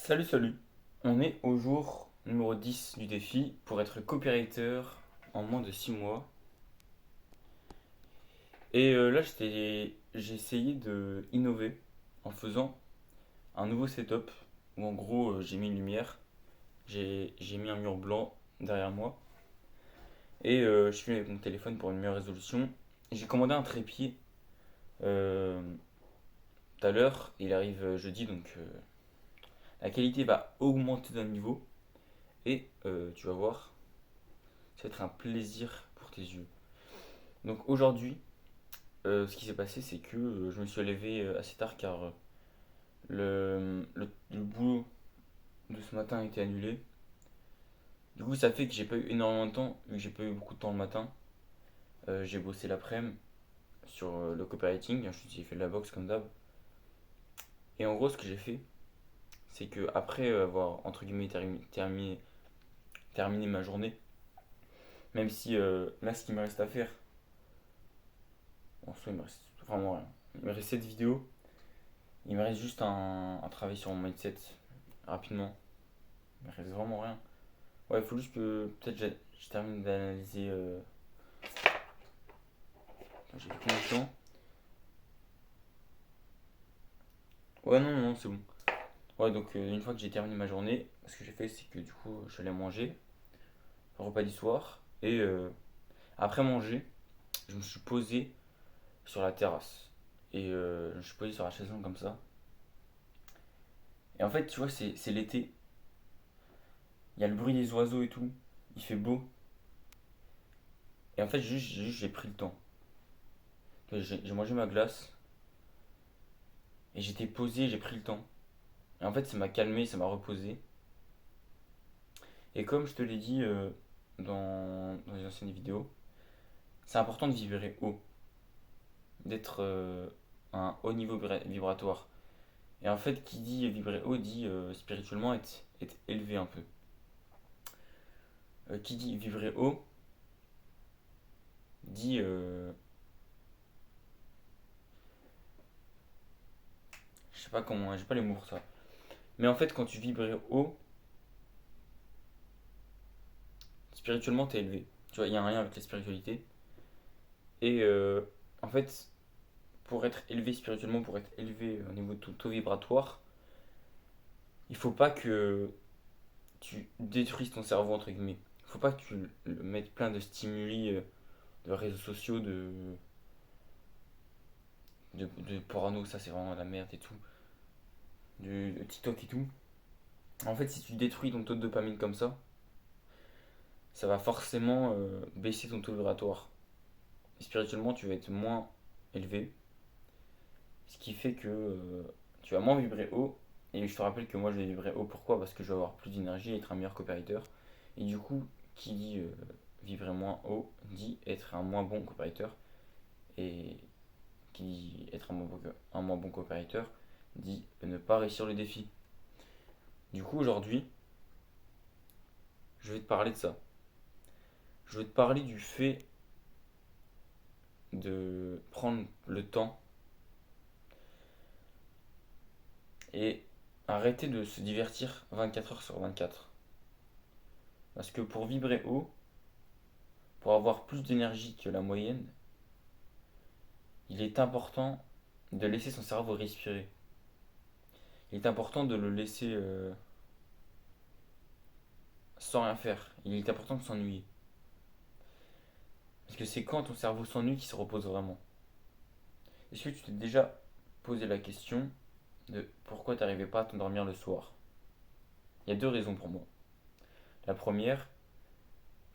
Salut, salut. On est au jour numéro 10 du défi pour être copywriter en moins de 6 mois. Là, j'ai essayé de innover en faisant un nouveau setup où en gros j'ai mis une lumière, j'ai mis un mur blanc derrière moi je filme avec mon téléphone pour une meilleure résolution. J'ai commandé un trépied euh, tout à l'heure, il arrive jeudi donc la qualité va augmenter d'un niveau tu vas voir, ça va être un plaisir pour tes yeux. Donc aujourd'hui, ce qui s'est passé, c'est que je me suis levé assez tard car le boulot de ce matin a été annulé. Du coup, ça fait que j'ai pas eu énormément de temps, vu que j'ai pas eu beaucoup de temps le matin. J'ai bossé l'après-midi sur le copywriting, ensuite j'ai fait de la boxe comme d'hab. Et en gros, ce que j'ai fait, c'est que après avoir entre guillemets terminé ma journée, même si là, ce qu'il me reste à faire, en soi, il me reste vraiment rien. Il me reste cette vidéo, il me reste juste un travail sur mon mindset rapidement. Il me reste vraiment rien. Ouais, il faut juste que peut-être je termine d'analyser. Attends, j'ai plus combien de temps. Ouais, non, non, c'est bon. Ouais, donc une fois que j'ai terminé ma journée, ce que j'ai fait, c'est que du coup, je suis allé manger, repas du soir, après manger, je me suis posé sur la terrasse. Je me suis posé sur la chaise longue comme ça. Et en fait, tu vois, c'est l'été, il y a le bruit des oiseaux et tout, il fait beau. Et en fait, juste j'ai pris le temps. J'ai mangé ma glace et j'étais posé, j'ai pris le temps. Et en fait, ça m'a calmé, ça m'a reposé. Et comme je te l'ai dit dans les anciennes vidéos, c'est important de vibrer haut, d'être à un haut niveau vibratoire. Et en fait, qui dit vibrer haut dit spirituellement être élevé un peu. Qui dit vibrer haut dit. Je sais pas comment, j'ai pas les mots pour ça. Mais en fait, quand tu vibres haut, spirituellement t'es élevé. Tu vois, il y a un lien avec la spiritualité. Et en fait, pour être élevé spirituellement, pour être élevé au niveau de ton taux vibratoire, il faut pas que tu détruises ton cerveau, entre guillemets. Il faut pas que tu le mettes plein de stimuli, de réseaux sociaux, de porno, ça c'est vraiment la merde et tout, de TikTok et tout. En fait, si tu détruis ton taux de dopamine comme ça va forcément baisser ton taux vibratoire. Et spirituellement, tu vas être moins élevé, ce qui fait que tu vas moins vibrer haut. Et je te rappelle que moi je vais vibrer haut, pourquoi? Parce que je vais avoir plus d'énergie et être un meilleur copywriter. Et du coup, qui dit vibrer moins haut, dit être un moins bon copywriter. Et qui dit être un moins bon copywriter, dit ne pas réussir le défi. Du coup, aujourd'hui, je vais te parler de ça. Je vais te parler du fait de prendre le temps et arrêter de se divertir 24 heures sur 24. Parce que pour vibrer haut, pour avoir plus d'énergie que la moyenne, il est important de laisser son cerveau respirer. Il est important de le laisser sans rien faire. Il est important de s'ennuyer. Parce que c'est quand ton cerveau s'ennuie qu'il se repose vraiment. Est-ce que tu t'es déjà posé la question de pourquoi tu n'arrivais pas à t'endormir le soir? Il y a deux raisons pour moi. La première,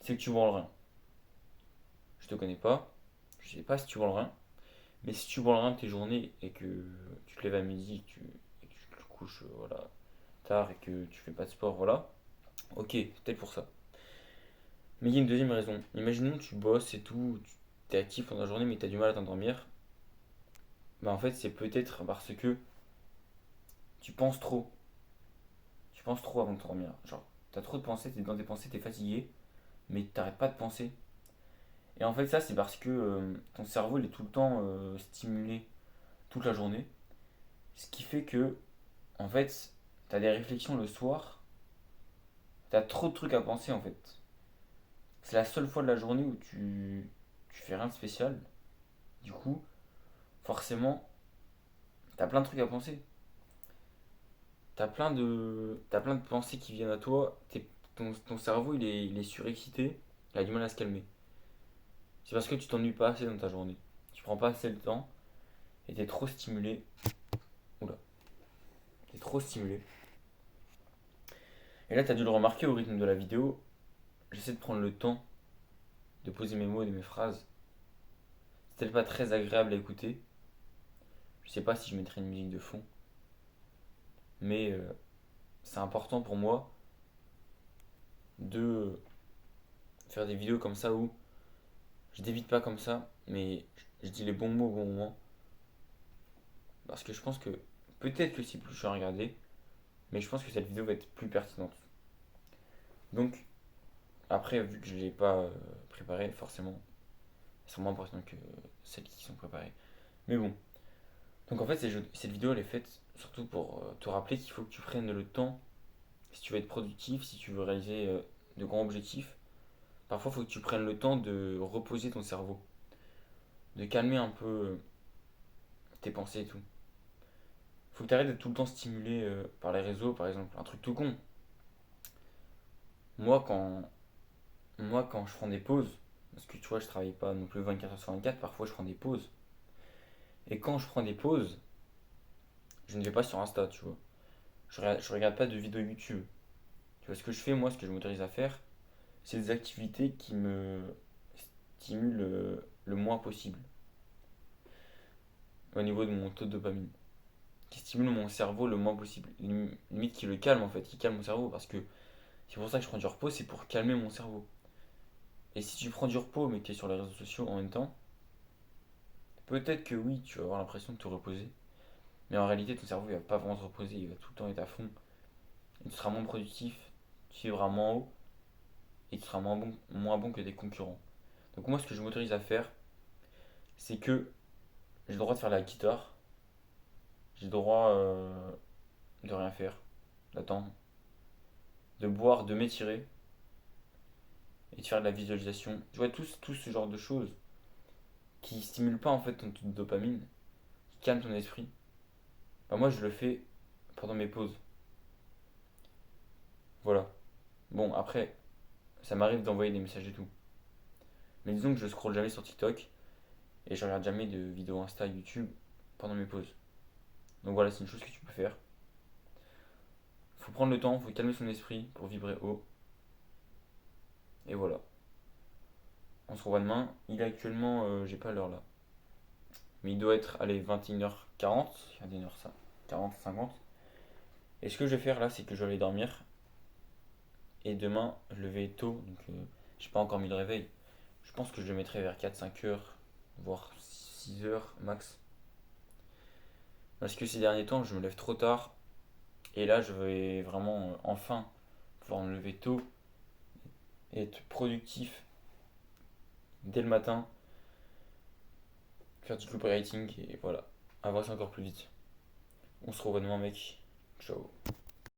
c'est que tu branles rien. Je te connais pas, je sais pas si tu branles rien, mais si tu branles rien de tes journées et que tu te lèves à midi et que tu te couches voilà, tard et que tu fais pas de sport, voilà, ok, c'est peut-être pour ça. Mais il y a une deuxième raison. Imaginons que tu bosses et tout, tu es actif pendant la journée mais tu as du mal à t'endormir. Bah en fait c'est peut-être parce que tu penses trop. Tu penses trop avant de t'endormir. Genre, t'as trop de pensées, t'es dans tes pensées, t'es fatigué, mais t'arrêtes pas de penser. Et en fait ça c'est parce que ton cerveau il est tout le temps stimulé toute la journée. Ce qui fait que, en fait, t'as des réflexions le soir, t'as trop de trucs à penser en fait. C'est la seule fois de la journée où tu fais rien de spécial. Du coup, forcément, t'as plein de trucs à penser. T'as plein de pensées qui viennent à toi. Ton cerveau, il est surexcité. Il a du mal à se calmer. C'est parce que tu t'ennuies pas assez dans ta journée. Tu prends pas assez de temps et t'es trop stimulé. Oula, t'es trop stimulé. Et là, t'as dû le remarquer au rythme de la vidéo. J'essaie de prendre le temps de poser mes mots et mes phrases. C'est peut-être pas très agréable à écouter. Je sais pas si je mettrai une musique de fond. Mais c'est important pour moi de faire des vidéos comme ça où je débite pas comme ça, mais je dis les bons mots au bon moment. Parce que je pense que peut-être que c'est plus chiant à regarder, mais je pense que cette vidéo va être plus pertinente. Donc, après, vu que je ne l'ai pas préparée, forcément, elles sont moins importantes que celles qui sont préparées. Mais bon. Donc en fait, cette vidéo, elle est faite surtout pour te rappeler qu'il faut que tu prennes le temps, si tu veux être productif, si tu veux réaliser de grands objectifs. Parfois, il faut que tu prennes le temps de reposer ton cerveau, de calmer un peu tes pensées et tout. Faut que tu arrêtes d'être tout le temps stimulé par les réseaux, par exemple. Un truc tout con. Moi, quand, moi, quand je prends des pauses, parce que tu vois, je travaille pas non plus 24 heures sur 24, parfois je prends des pauses. Et quand je prends des pauses, je ne vais pas sur Insta, tu vois. Je regarde pas de vidéos YouTube. Tu vois, ce que je fais, moi, ce que je m'autorise à faire, c'est des activités qui me stimulent le moins possible au niveau de mon taux de dopamine. Qui stimulent mon cerveau le moins possible. Limite qui le calme en fait, qui calme mon cerveau parce que c'est pour ça que je prends du repos, c'est pour calmer mon cerveau. Et si tu prends du repos mais que tu es sur les réseaux sociaux en même temps, peut-être que oui, tu vas avoir l'impression de te reposer. Mais en réalité, ton cerveau il va pas vraiment se reposer, il va tout le temps être à fond. Et tu seras moins productif, tu vivras moins haut et tu seras moins bon que tes concurrents. Donc moi, ce que je m'autorise à faire, c'est que j'ai le droit de faire la guitare, j'ai le droit de rien faire, d'attendre, de boire, de m'étirer et de faire de la visualisation. Tu vois, tout ce genre de choses qui stimulent pas en fait ton taux de dopamine, qui calment ton esprit. Bah, moi, je le fais pendant mes pauses. Voilà. Bon, après, ça m'arrive d'envoyer des messages et tout. Mais disons que je scrolle jamais sur TikTok et je regarde jamais de vidéos Insta, YouTube pendant mes pauses. Donc voilà, c'est une chose que tu peux faire. Faut prendre le temps, faut calmer son esprit pour vibrer haut. Et voilà. On se revoit demain. Il est actuellement, j'ai pas l'heure là. Mais il doit être, allez, 21h40. 21h ça. 40, 50. Et ce que je vais faire là, c'est que je vais aller dormir. Et demain, lever tôt. Donc, j'ai pas encore mis le réveil. Je pense que je le mettrai vers 4-5 heures, voire 6 heures max. Parce que ces derniers temps, je me lève trop tard. Et là, je vais vraiment enfin pouvoir me lever tôt et être productif dès le matin, faire du copywriting et voilà, avancer encore plus vite. On se revoit demain, mec. Ciao.